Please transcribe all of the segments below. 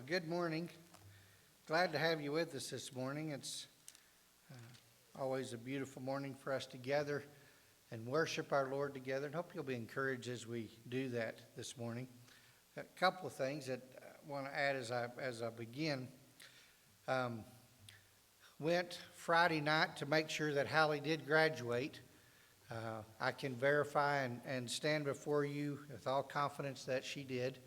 Well, good morning. Glad to have you with us this morning. It's always a beautiful morning for us to gather and worship our Lord together, and hope you'll be encouraged as we do that this morning. A couple of things that I want to add as I begin. Went Friday night to make sure that Hallie did graduate. I can verify and stand before you with all confidence that she did.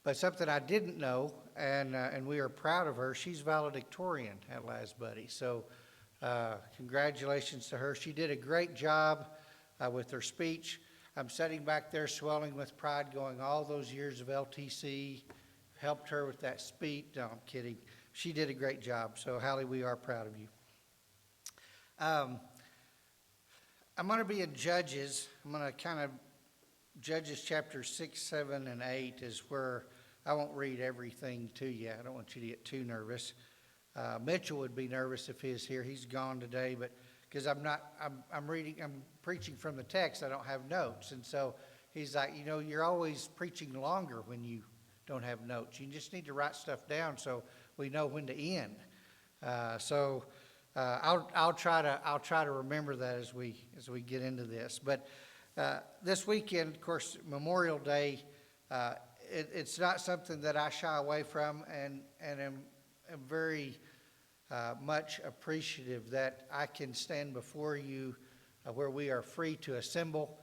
But something I didn't know, and we are proud of her, she's valedictorian at Last Buddy. So congratulations to her. She did a great job with her speech. I'm sitting back there swelling with pride, going, all those years of LTC helped her with that speech. No, I'm kidding. She did a great job. So, Hallie, we are proud of you. I'm going to be in Judges. I'm going to kind of, Judges chapter 6, 7, and 8 is where I won't read everything to you. I don't want you to get too nervous. Mitchell would be nervous if he was here. He's gone today, but because I'm preaching from the text, I don't have notes. And so he's like, you're always preaching longer when you don't have notes. You just need to write stuff down so we know when to end. I'll try to remember that as we get into this. But this weekend, of course, Memorial Day, it's not something that I shy away from, and am very much appreciative that I can stand before you where we are free to assemble.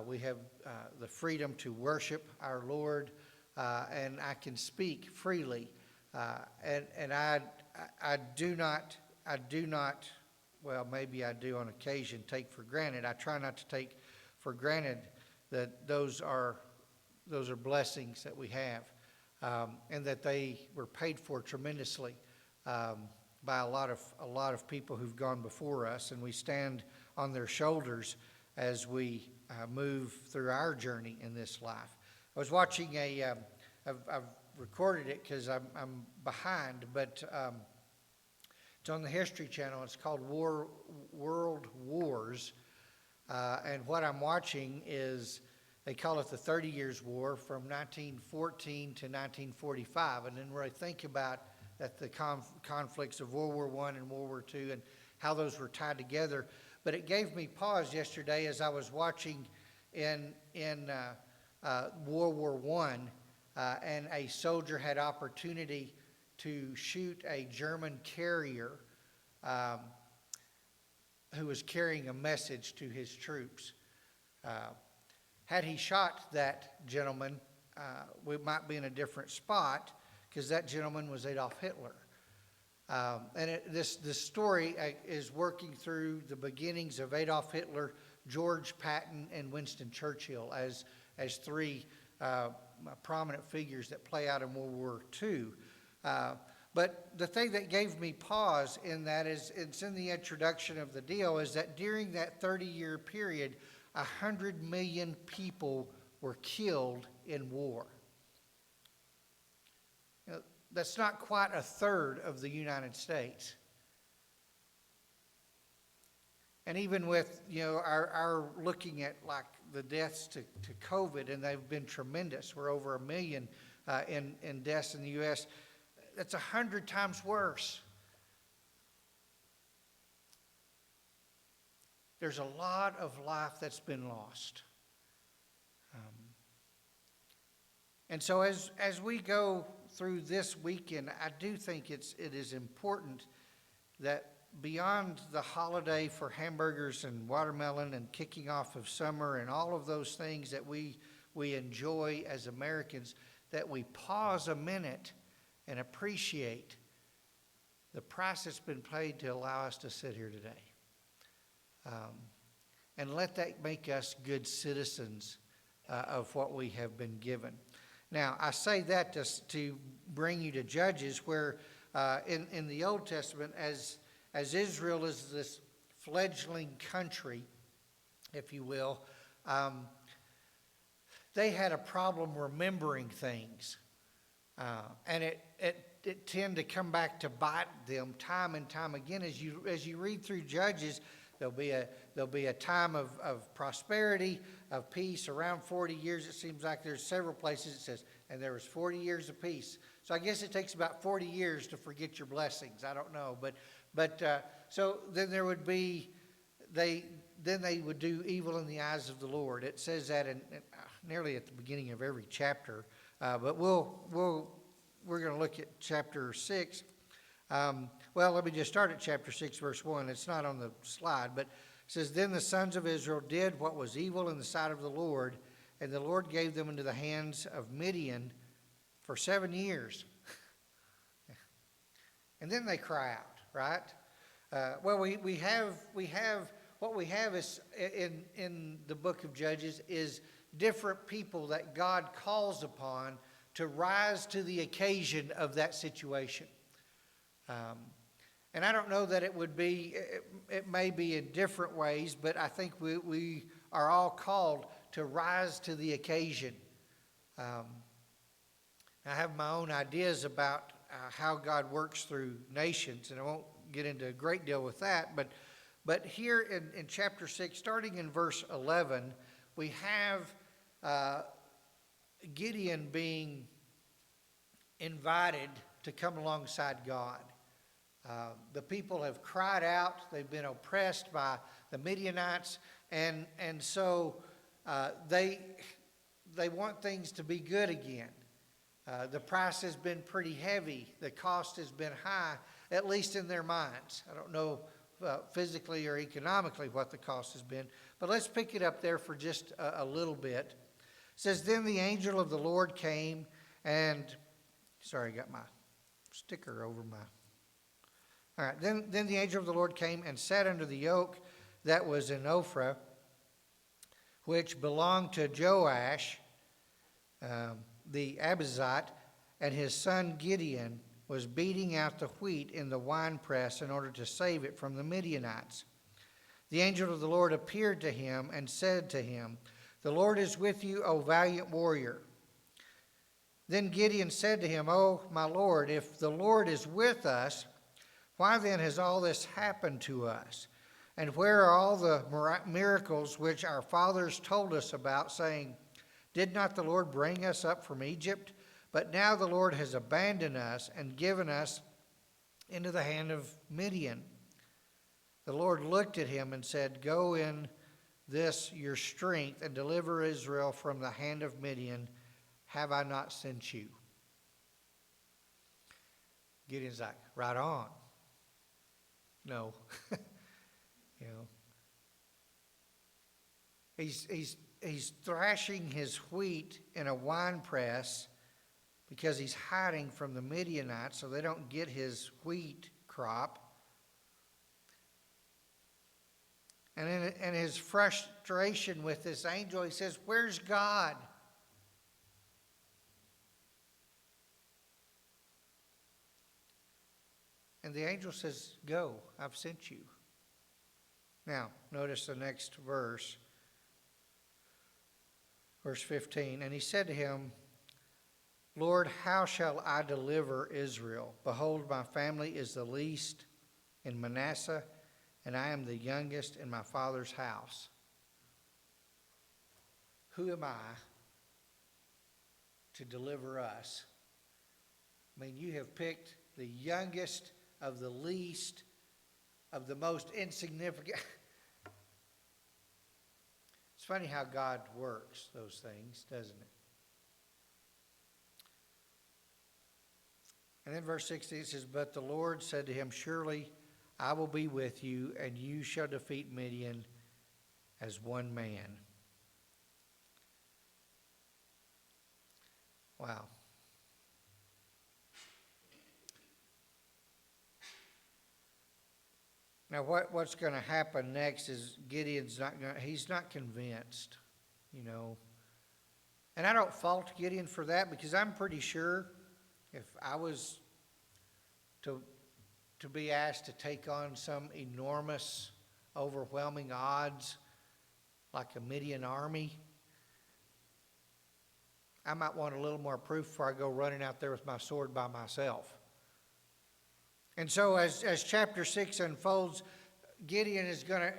We have the freedom to worship our Lord, and I can speak freely. And I do not, well, maybe I do on occasion, take for granted. I try not to take for granted that those are blessings that we have, and that they were paid for tremendously by a lot of people who've gone before us, and we stand on their shoulders as we move through our journey in this life. I was watching I've recorded it because I'm behind, but it's on the History Channel. It's called World Wars, and what I'm watching is, they call it the 30 Years' War from 1914 to 1945. And then when I think about that, the conflicts of World War I and World War II and how those were tied together. But it gave me pause yesterday as I was watching in World War I, and a soldier had opportunity to shoot a German carrier who was carrying a message to his troops. Had he shot that gentleman, we might be in a different spot, because that gentleman was Adolf Hitler. This story is working through the beginnings of Adolf Hitler, George Patton, and Winston Churchill as three prominent figures that play out in World War II. But the thing that gave me pause in that is, it's in the introduction of the deal, is that during that 30-year period, 100 million people were killed in war. That's not quite a third of the United States. And even with, our looking at like the deaths to COVID, and they've been tremendous. We're over 1 million in deaths in the U.S. That's 100 times worse. There's a lot of life that's been lost. And so as we go through this weekend, I do think it is important that beyond the holiday for hamburgers and watermelon and kicking off of summer and all of those things that we enjoy as Americans, that we pause a minute and appreciate the price that's been paid to allow us to sit here today. And let that make us good citizens of what we have been given. Now, I say that to bring you to Judges, where in the Old Testament, as Israel is this fledgling country, if you will, they had a problem remembering things. And it tend to come back to bite them time and time again. As you read through Judges, There'll be a time of prosperity, of peace, around 40 years. It seems like there's several places it says, and there was 40 years of peace. So I guess it takes about 40 years to forget your blessings. I don't know, so then there would be, they would do evil in the eyes of the Lord. It says that in nearly at the beginning of every chapter. But we're going to look at chapter 6. Well, let me just start at chapter 6, verse 1. It's not on the slide, but it says, Then the sons of Israel did what was evil in the sight of the Lord, and the Lord gave them into the hands of Midian for 7 years. And then they cry out, right? Well, we have what we have is in the book of Judges is different people that God calls upon to rise to the occasion of that situation. And I don't know that it would be, it may be in different ways, but I think we are all called to rise to the occasion. I have my own ideas about how God works through nations, and I won't get into a great deal with that, but here in chapter 6, starting in verse 11, we have Gideon being invited to come alongside God. The people have cried out. They've been oppressed by the Midianites, and so they want things to be good again. The price has been pretty heavy. The cost has been high, at least in their minds. I don't know physically or economically what the cost has been, but let's pick it up there for just a little bit. It says, Then the angel of the Lord came and, sorry, I got my sticker over my... All right, then the angel of the Lord came and sat under the oak that was in Ophrah, which belonged to Joash, the Abiezrite, and his son Gideon was beating out the wheat in the winepress in order to save it from the Midianites. The angel of the Lord appeared to him and said to him, The Lord is with you, O valiant warrior. Then Gideon said to him, O my Lord, if the Lord is with us, why then has all this happened to us? And where are all the miracles which our fathers told us about, saying, Did not the Lord bring us up from Egypt? But now the Lord has abandoned us and given us into the hand of Midian. The Lord looked at him and said, Go in this your strength and deliver Israel from the hand of Midian. Have I not sent you? Gideon's like, right on. No. He's thrashing his wheat in a wine press because he's hiding from the Midianites so they don't get his wheat crop. And in his frustration with this angel, he says, Where's God? And the angel says, Go, I've sent you. Now, notice the next verse. Verse 15, And he said to him, Lord, how shall I deliver Israel? Behold, my family is the least in Manasseh, and I am the youngest in my father's house. Who am I to deliver us? I mean, you have picked the youngest of the least, of the most insignificant. It's funny how God works those things, doesn't it? And then verse 16 says, But the Lord said to him, Surely I will be with you, and you shall defeat Midian as one man. Wow. Now, what's going to happen next is Gideon's he's not convinced, And I don't fault Gideon for that, because I'm pretty sure if I was to be asked to take on some enormous, overwhelming odds like a Midian army, I might want a little more proof before I go running out there with my sword by myself. And so as chapter 6 unfolds, Gideon is going to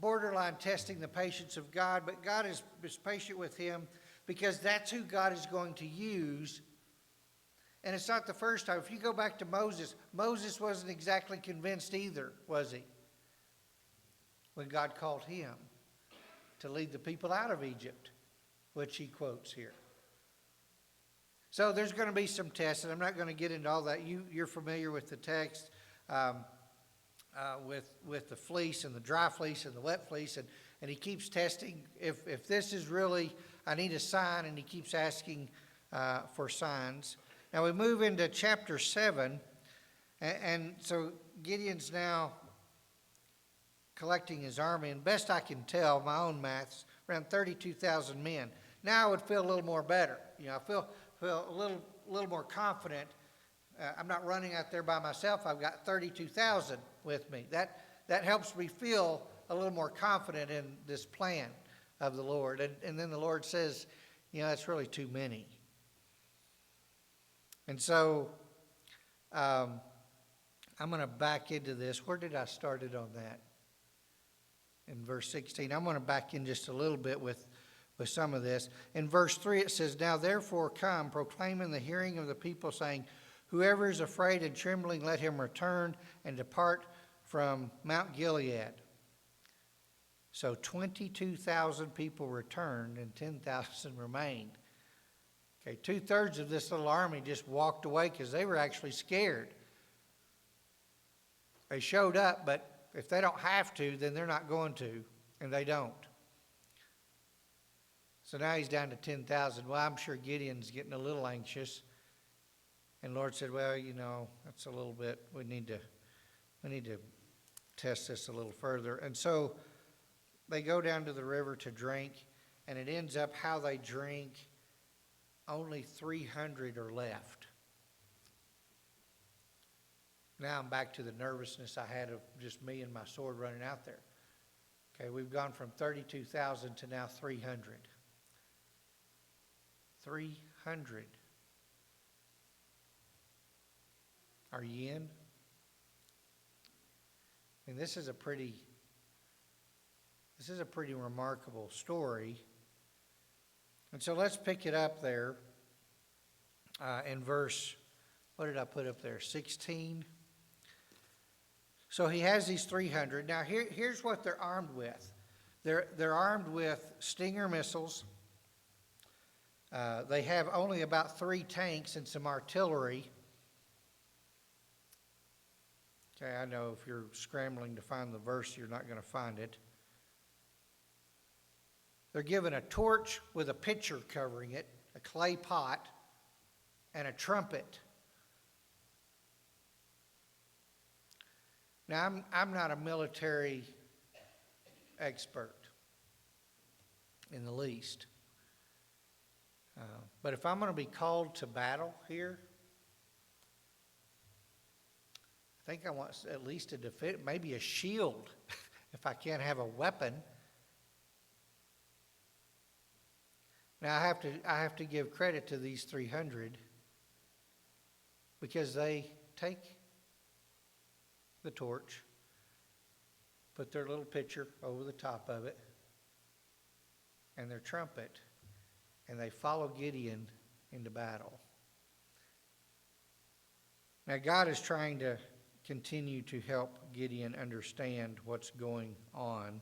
borderline testing the patience of God, but God is patient with him because that's who God is going to use. And it's not the first time. If you go back to Moses, Moses wasn't exactly convinced either, was he? When God called him to lead the people out of Egypt, which he quotes here. So there's going to be some tests, and I'm not going to get into all that. You're familiar with the text, with the fleece and the dry fleece and the wet fleece, and he keeps testing. If this is really, I need a sign, and he keeps asking for signs. Now we move into chapter 7, and so Gideon's now collecting his army, and best I can tell, my own maths, around 32,000 men. Now I would feel a little more better. I feel a little more confident. I'm not running out there by myself. I've got 32,000 with me. That helps me feel a little more confident in this plan of the Lord. And then the Lord says, that's really too many. And so I'm going to back into this. Where did I start it on that? In verse 16. I'm going to back in just a little bit with some of this. In verse 3 it says, "Now therefore come, proclaim in the hearing of the people, saying, whoever is afraid and trembling, let him return and depart from Mount Gilead." So 22,000 people returned and 10,000 remained. Okay, 2/3 of this little army just walked away because they were actually scared. They showed up, but if they don't have to, then they're not going to, and they don't. So now he's down to 10,000. Well, I'm sure Gideon's getting a little anxious. And the Lord said, well, that's a little bit, we need to test this a little further. And so they go down to the river to drink, and it ends up how they drink, only 300 are left. Now I'm back to the nervousness I had of just me and my sword running out there. Okay, we've gone from 32,000 to now 300. 300. Are you in? And this is a pretty remarkable story. And so let's pick it up there in verse, what did I put up there? 16. So he has these 300. Now here's what they're armed with. They're armed with Stinger missiles. They have only about 3 tanks and some artillery. Okay, I know if you're scrambling to find the verse, you're not going to find it. They're given a torch with a pitcher covering it, a clay pot, and a trumpet. Now, I'm not a military expert in the least. But if I'm going to be called to battle here, I think I want at least a defense, maybe a shield, if I can't have a weapon. Now I have to give credit to these 300 because they take the torch, put their little pitcher over the top of it, and their trumpet, and they follow Gideon into battle. Now God is trying to continue to help Gideon understand what's going on.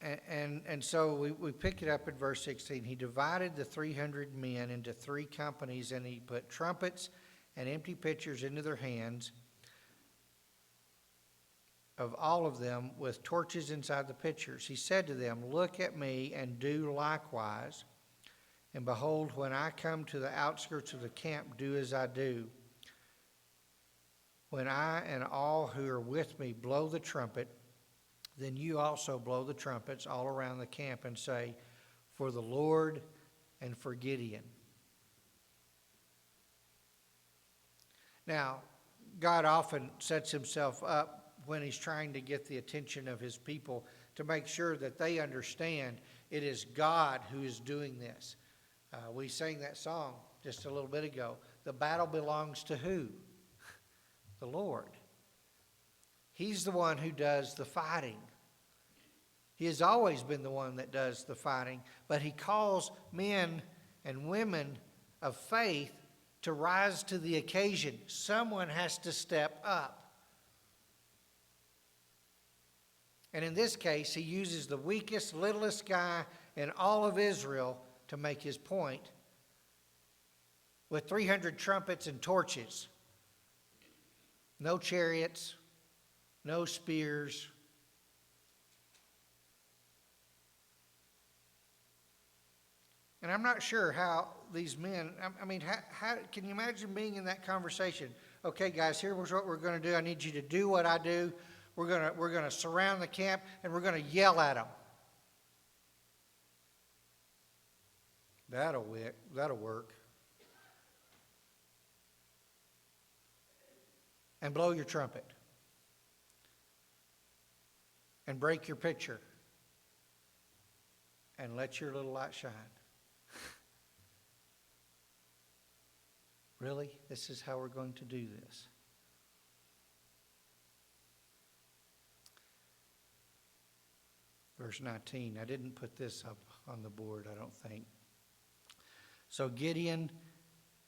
And so we pick it up at verse 16. He divided the 300 men into 3 companies, and he put trumpets and empty pitchers into their hands, of all of them with torches inside the pitchers. He said to them, "Look at me and do likewise. And behold, when I come to the outskirts of the camp, do as I do. When I and all who are with me blow the trumpet, then you also blow the trumpets all around the camp and say, for the Lord and for Gideon." Now, God often sets himself up when he's trying to get the attention of his people to make sure that they understand it is God who is doing this. We sang that song just a little bit ago. The battle belongs to who? The Lord. He's the one who does the fighting. He has always been the one that does the fighting, but he calls men and women of faith to rise to the occasion. Someone has to step up. And in this case, he uses the weakest, littlest guy in all of Israel to make his point, with 300 trumpets and torches. No chariots, no spears. And I'm not sure how these men, how can you imagine being in that conversation? Okay, guys, here's what we're going to do. I need you to do what I do. We're going to surround the camp, and we're going to yell at them. That'll work. And blow your trumpet. And break your pitcher. And let your little light shine. Really? This is how we're going to do this? Verse 19. I didn't put this up on the board, I don't think. So Gideon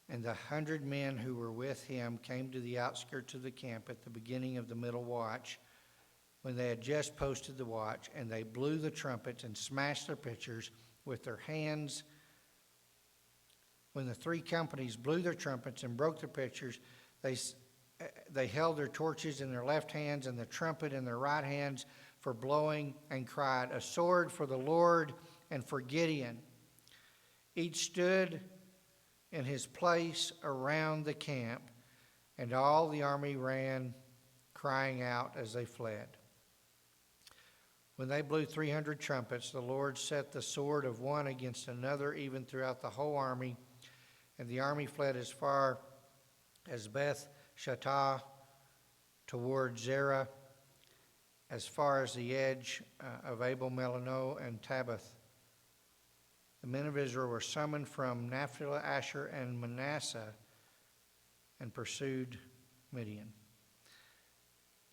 and the 100 men who were with him came to the outskirts of the camp at the beginning of the middle watch, when they had just posted the watch, and they blew the trumpets and smashed their pitchers with their hands. When the three companies blew their trumpets and broke their pitchers, they held their torches in their left hands and the trumpet in their right hands for blowing, and cried, "A sword for the Lord and for Gideon." Each stood in his place around the camp, and all the army ran, crying out as they fled. When they blew 300 trumpets, the Lord set the sword of one against another, even throughout the whole army, and the army fled as far as Beth Shattah toward Zerah, as far as the edge of Abel Melano and Tabbath. The men of Israel were summoned from Naphtali, Asher, and Manasseh, and pursued Midian.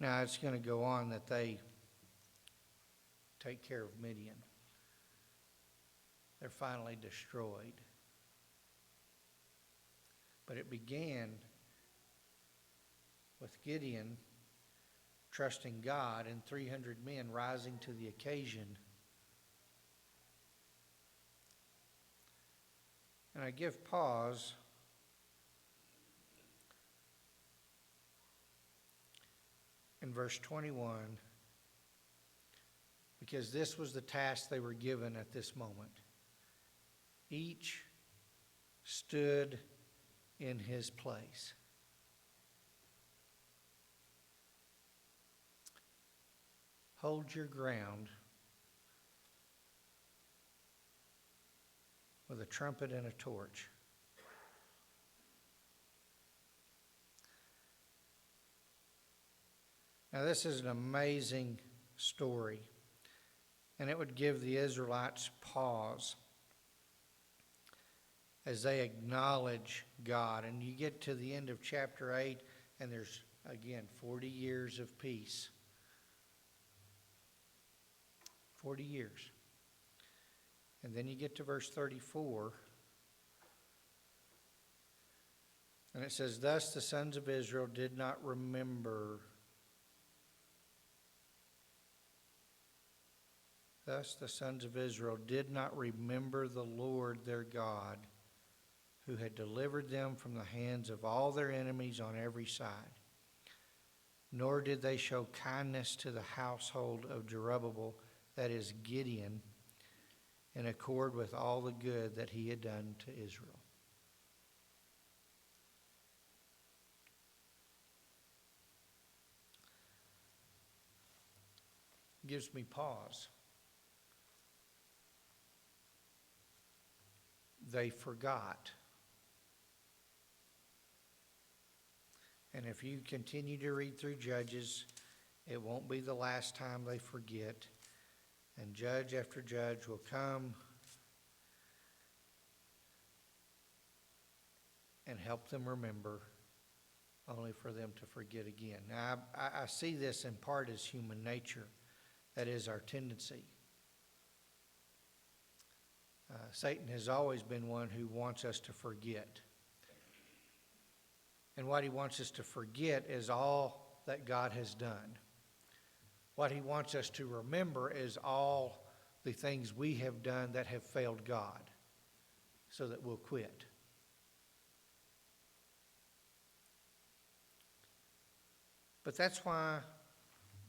Now it's going to go on that they take care of Midian. They're finally destroyed. But it began with Gideon trusting God and 300 men rising to the occasion. And I give pause in verse 21, because this was the task they were given at this moment. Each stood in his place. Hold your ground with a trumpet and a torch. Now, this is an amazing story, and it would give the Israelites pause as they acknowledge God. And you get to the end of chapter 8, and there's, again, 40 years of peace. 40 years. And then you get to verse 34, and it says, "Thus the sons of Israel did not remember." Thus the sons of Israel did not remember the Lord their God, who had delivered them from the hands of all their enemies on every side. Nor did they show kindness to the household of Jerubbaal, that is Gideon, in accord with all the good that he had done to Israel. It gives me pause. They forgot. And if you continue to read through Judges, it won't be the last time they forget. And judge after judge will come and help them remember only for them to forget again. Now, I see this in part as human nature. That is our tendency. Satan has always been one who wants us to forget. And what he wants us to forget is all that God has done. What he wants us to remember is all the things we have done that have failed God, so that we'll quit. But that's why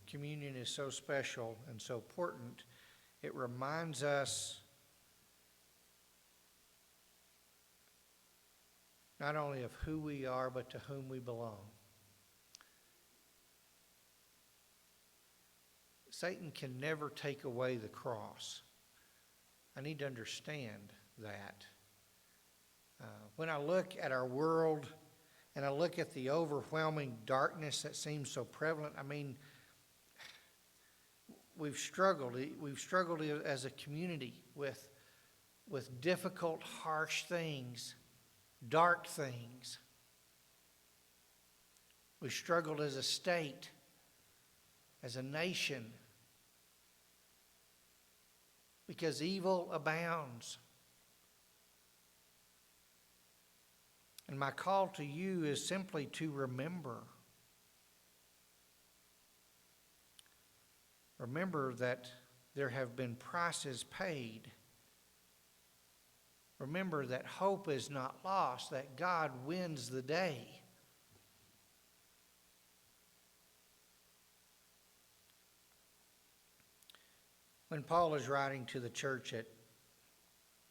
communion is so special and so important. It reminds us not only of who we are, but to whom we belong. Satan can never take away the cross. I need to understand that. When I look at our world and I look at the overwhelming darkness that seems so prevalent, I mean, we've struggled as a community with difficult, harsh things, dark things. We've struggled as a state, as a nation, because evil abounds. And my call to you is simply to remember. Remember that there have been prices paid. Remember that hope is not lost, that God wins the day. When Paul is writing to the church at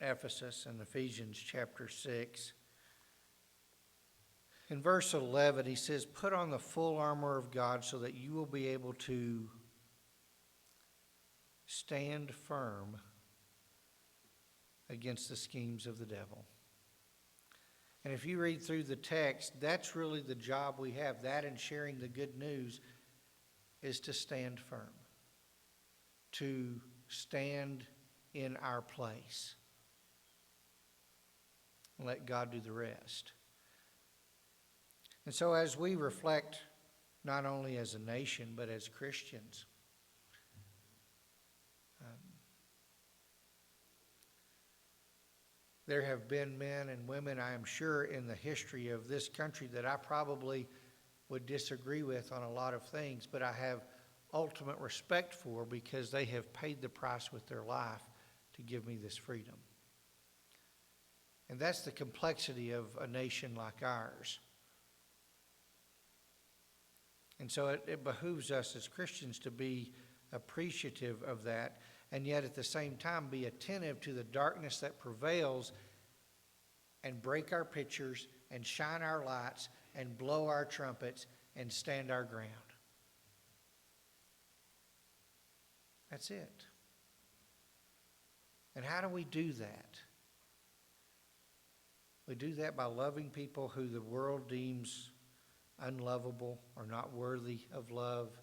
Ephesus in Ephesians chapter 6, in verse 11 he says, "Put on the full armor of God so that you will be able to stand firm against the schemes of the devil." And if you read through the text, that's really the job we have. That and sharing the good news is to stand firm, to stand in our place and let God do the rest. And so as we reflect, not only as a nation, but as Christians, there have been men and women, I am sure, in the history of this country that I probably would disagree with on a lot of things, but I have ultimate respect for because they have paid the price with their life to give me this freedom. And that's the complexity of a nation like ours. And so it behooves us as Christians to be appreciative of that, and yet at the same time be attentive to the darkness that prevails and break our pictures and shine our lights and blow our trumpets and stand our ground. That's it. And how do we do that? We do that by loving people who the world deems unlovable or not worthy of love.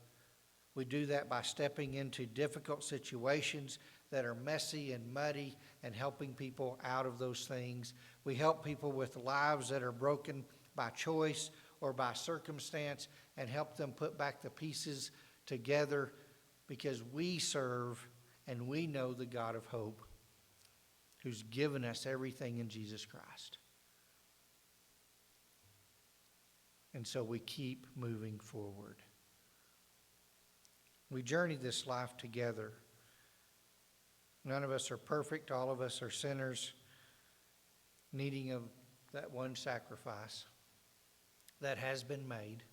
We do that by stepping into difficult situations that are messy and muddy and helping people out of those things. We help people with lives that are broken by choice or by circumstance and help them put back the pieces together because we serve and we know the God of hope who's given us everything in Jesus Christ. And so we keep moving forward. We journey this life together. None of us are perfect. All of us are sinners, needing of that one sacrifice that has been made.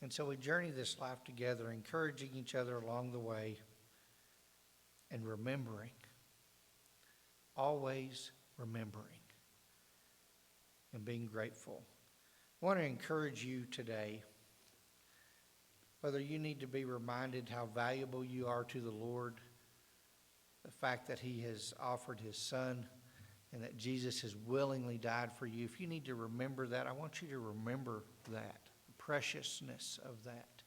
And so we journey this life together, encouraging each other along the way and remembering, always remembering and being grateful. I want to encourage you today, whether you need to be reminded how valuable you are to the Lord, the fact that He has offered His Son and that Jesus has willingly died for you. If you need to remember that, I want you to remember that, the preciousness of that.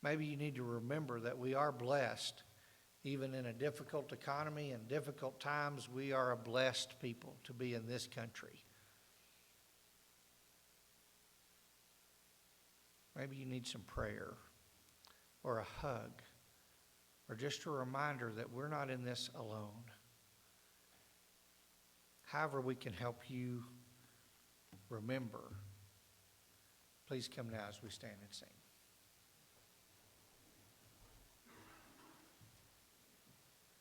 Maybe you need to remember that we are blessed Even in a difficult economy and difficult times, we are a blessed people to be in this country. Maybe you need some prayer or a hug or just a reminder that we're not in this alone. However we can help you remember, please come now as we stand and sing.